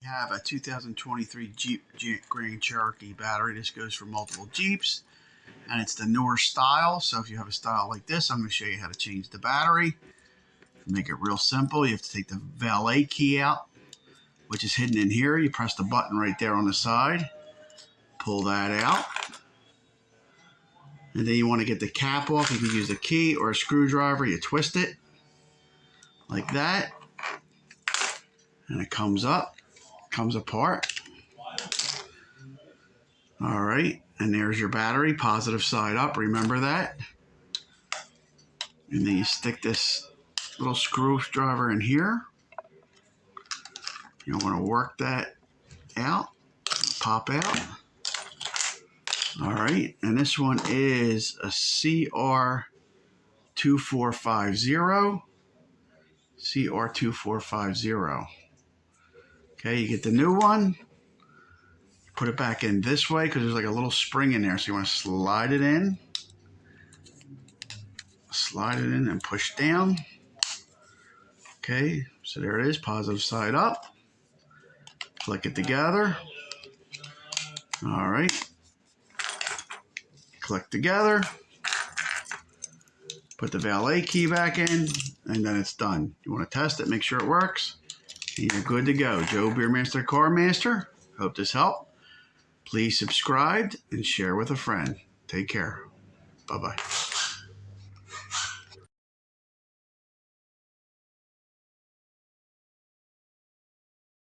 Have a 2023 Jeep Grand Cherokee battery. This goes for multiple Jeeps, and it's the newer style. So if you have a style like this, I'm going to show you how to change the battery. Make it real simple. You have to take the valet key out, which is hidden in here. You press the button right there on the side, pull that out, and then you want to get the cap off. You can use a key or a screwdriver. You twist it like that, and it comes up, comes apart. All right, and there's your battery, positive side up, remember that. And then you stick this little screwdriver in here. You want to work that out, pop out. All right, and this one is a CR2450. CR2450. Okay, you get the new one. Put it back in this way because there's like a little spring in there. So you want to slide it in. Slide it in and push down. Okay, so there it is, positive side up. Click it together. All right. Click together. Put the valet key back in, and then it's done. You want to test it, make sure it works, and you're good to go. Joe Beermaster Car Master. Hope this helped. Please subscribe and share with a friend. Take care. Bye-bye.